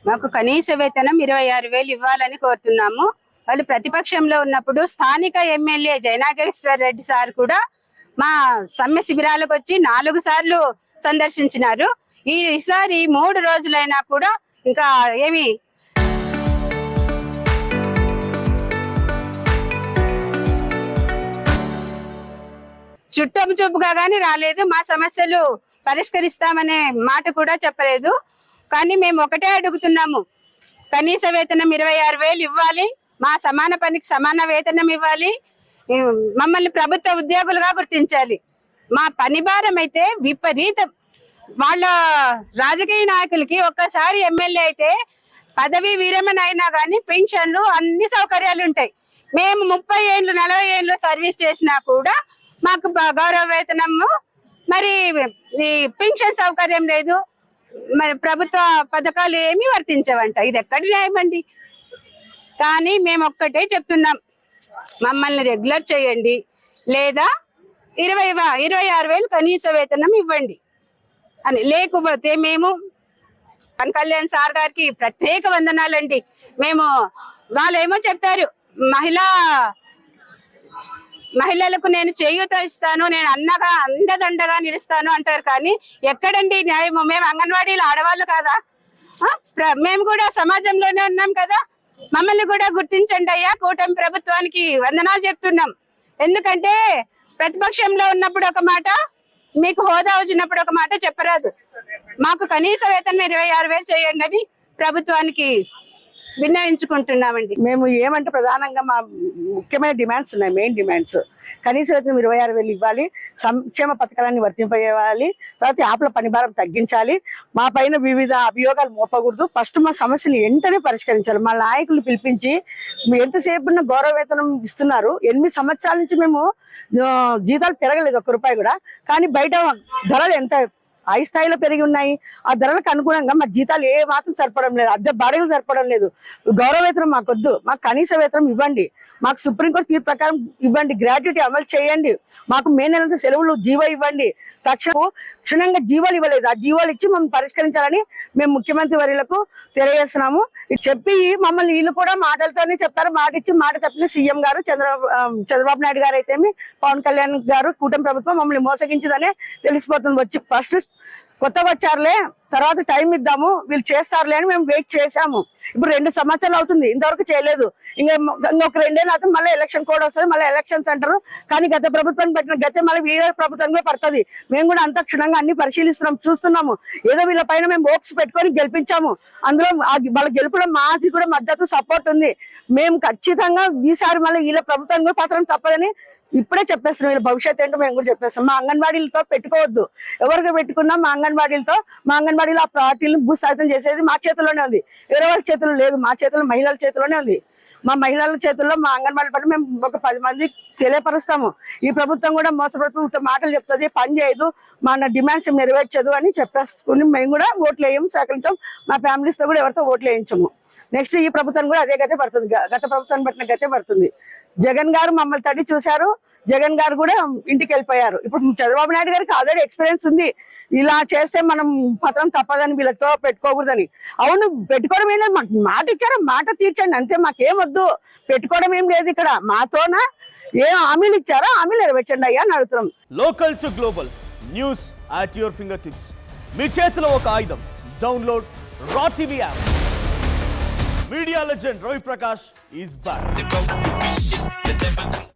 మాకు కనీస వేతనం 26,000 ఇవ్వాలని కోరుతున్నాము. వాళ్ళు ప్రతిపక్షంలో ఉన్నప్పుడు స్థానిక ఎమ్మెల్యే జయనాగేశ్వర్ రెడ్డి సార్ కూడా మా సమ్మె శిబిరాలకు వచ్చి 4 సార్లు సందర్శించినారు. ఈసారి 3 రోజులైనా కూడా ఇంకా ఏమి చుట్టపు చూపుగా గానీ రాలేదు. మా సమస్యలు పరిష్కరిస్తామనే మాట కూడా చెప్పలేదు. కానీ మేము ఒకటే అడుగుతున్నాము, కనీస వేతనం 26,000 ఇవ్వాలి, మా సమాన పనికి సమాన వేతనం ఇవ్వాలి, మమ్మల్ని ప్రభుత్వ ఉద్యోగులుగా గుర్తించాలి. మా పని భారం అయితే విపరీతం. వాళ్ళ రాజకీయ నాయకులకి ఒక్కసారి ఎమ్మెల్యే అయితే పదవి విరమణ అయినా కానీ పెన్షన్లు అన్ని సౌకర్యాలు ఉంటాయి. మేము 30 ఏళ్ళు 40 ఏళ్ళు సర్వీస్ చేసినా కూడా మాకు గౌరవ వేతనము, మరి ఈ పెన్షన్ సౌకర్యం లేదు, మరి ప్రభుత్వ పథకాలు ఏమీ వర్తించవంట. ఇది ఎక్కడి న్యాయం అండి? కానీ మేము ఒక్కటే చెప్తున్నాం, మమ్మల్ని రెగ్యులర్ చేయండి, లేదా 26,000 కనీస వేతనం ఇవ్వండి అని. లేకపోతే మేము పవన్ కళ్యాణ్ సార్ గారికి ప్రత్యేక వందనాలండి. మేము వాళ్ళేమో చెప్తారు, మహిళలకు నేను చేయూత ఇస్తాను, నేను అండదండగా నిలుస్తాను అంటారు. కానీ ఎక్కడండి న్యాయము? మేము అంగన్వాడీలు ఆడవాళ్ళు కాదా? మేము కూడా సమాజంలోనే ఉన్నాం కదా. మమ్మల్ని కూడా గుర్తించండి అయ్యా. కూటమి ప్రభుత్వానికి వందనాలు చెప్తున్నాం. ఎందుకంటే ప్రతిపక్షంలో ఉన్నప్పుడు ఒక మాట, మీకు హోదా వచ్చినప్పుడు ఒక మాట చెప్పరాదు. మాకు కనీస వేతనం 26,000 చేయండి అని ప్రభుత్వానికి విన్నవించుకుంటున్నామండి. మేము ఏమంటే ప్రధానంగా మా ముఖ్యమైన డిమాండ్స్ ఉన్నాయి. మెయిన్ డిమాండ్స్ కనీస వేతనం 26,000 ఇవ్వాలి, సంక్షేమ పథకాలన్నీ వర్తింపజేయాలి, తర్వాత ఆపల పనిభారం తగ్గించాలి, మా పైన వివిధ అభియోగాలు మోపకూడదు, ఫస్ట్ మా సమస్యలు వెంటనే పరిష్కరించాలి. మా నాయకులు పిలిపించి ఎంతసేపు ఉన్న గౌరవ వేతనం ఇస్తున్నారు. 8 సంవత్సరాల నుంచి మేము జీతాలు పెరగలేదు 1 రూపాయి కూడా. కానీ బయట ధరలు ఎంత హై స్థాయిలో పెరిగి ఉన్నాయి. ఆ ధరలకు అనుగుణంగా మా జీతాలు ఏ మాత్రం సరిపడం లేదు, అద్దె బాడీలు సరిపడం లేదు. గౌరవ వేతనం మాకొద్దు, మాకు కనీస వేతనం ఇవ్వండి, మాకు సుప్రీంకోర్టు తీర్పు ప్రకారం ఇవ్వండి, గ్రాట్యుటీ అమలు చేయండి, మాకు మే నెలంతా సెలవులు జీవో ఇవ్వండి. క్షుణ్ణంగా జీవోలు ఇవ్వలేదు, ఆ జీవోలు ఇచ్చి మమ్మల్ని పరిష్కరించాలని మేము ముఖ్యమంత్రి వర్యులకు తెలియజేస్తున్నాము. చెప్పి మమ్మల్ని వీళ్ళు కూడా మాటలతోనే చెప్పారు. మాట ఇచ్చి మాట తప్పిన సీఎం గారు చంద్రబాబు నాయుడు గారు అయితేమి, పవన్ కళ్యాణ్ గారు, కూటమి ప్రభుత్వం మమ్మల్ని మోసగించదనే తెలిసిపోతుంది. వచ్చి ఫస్ట్ కొత్తగా వచ్చారులే, తర్వాత టైం ఇద్దాము, వీళ్ళు చేస్తారులే అని మేము వెయిట్ చేసాము. ఇప్పుడు 2 సంవత్సరాలు అవుతుంది, ఇంతవరకు చేయలేదు. ఇంకొక 2 ఏళ్ళు అయితే మళ్ళీ ఎలక్షన్ కోడ్ వస్తుంది, మళ్ళీ ఎలక్షన్స్ అంటారు. కానీ గత ప్రభుత్వాన్ని పెట్టిన గతే మళ్ళీ వీళ్ళ ప్రభుత్వం కూడా పడుతుంది. మేము కూడా అంత క్షుణ్ణంగా అన్ని పరిశీలిస్తున్నాం, చూస్తున్నాము. ఏదో వీళ్ళ పైన మేము హోప్స్ పెట్టుకొని గెలిపించాము. అందులో వాళ్ళ గెలుపులో మాది కూడా మద్దతు సపోర్ట్ ఉంది. మేము ఖచ్చితంగా ఈసారి మళ్ళీ వీళ్ళ ప్రభుత్వం కూడా పత్రం తప్పదని ఇప్పుడే చెప్పేస్తున్నాం. వీళ్ళ భవిష్యత్తు ఏంటో మేము కూడా చెప్పేస్తాం. మా అంగన్వాడీలతో పెట్టుకోవద్దు, ఎవరికి పెట్టుకున్నా మా అంగన్వాడీలతో, మా అంగన్వాడీలో ఆ పార్టీలను భూస్థాపితం చేసేది మా చేతుల్లోనే ఉంది, వేరే వాళ్ళ చేతుల్లో లేదు. మా చేతుల్లో, మహిళల చేతుల్లోనే ఉంది. మా మహిళల చేతుల్లో మా అంగన్వాడీ పట్ల మేము ఒక 10 మంది తెలియపరుస్తాము. ఈ ప్రభుత్వం కూడా మోసపడుతూ మాటలు చెప్తుంది, పని చేయదు, మన డిమాండ్స్ నెరవేర్చదు అని చెప్పేసుకుని మేము కూడా ఓట్లు వేయము, సహకరించాం. మా ఫ్యామిలీస్ తో కూడా ఎవరితో ఓట్లు వేయించము. నెక్స్ట్ ఈ ప్రభుత్వం కూడా అదే గతే పడుతుంది, గత ప్రభుత్వాన్ని పట్టిన గతే పడుతుంది. జగన్ గారు మమ్మల్ని తడి చూశారు, జగన్ గారు కూడా ఇంటికి వెళ్ళిపోయారు. ఇప్పుడు చంద్రబాబు నాయుడు గారికి ఆల్రెడీ ఎక్స్పీరియన్స్ ఉంది, ఇలా చేస్తే మనం పత్రం తప్పదని, వీళ్ళతో పెట్టుకోకూడదని. అవును, పెట్టుకోవడం ఏం లేదు, మాకు మాట ఇచ్చారు, మాట తీర్చండి అంతే, మాకేం వద్దు. పెట్టుకోవడం ఏం లేదు ఇక్కడ. మాతోన ఏం హామీలు ఇచ్చారో హామీలు నెరవేర్చండి అయ్యా అని అడుగుతున్నాం. Local to global news at your fingertips. మీ చేతిలో ఒక ఆయుధం. Download raw TV app. Media legend Ravi Prakash is back.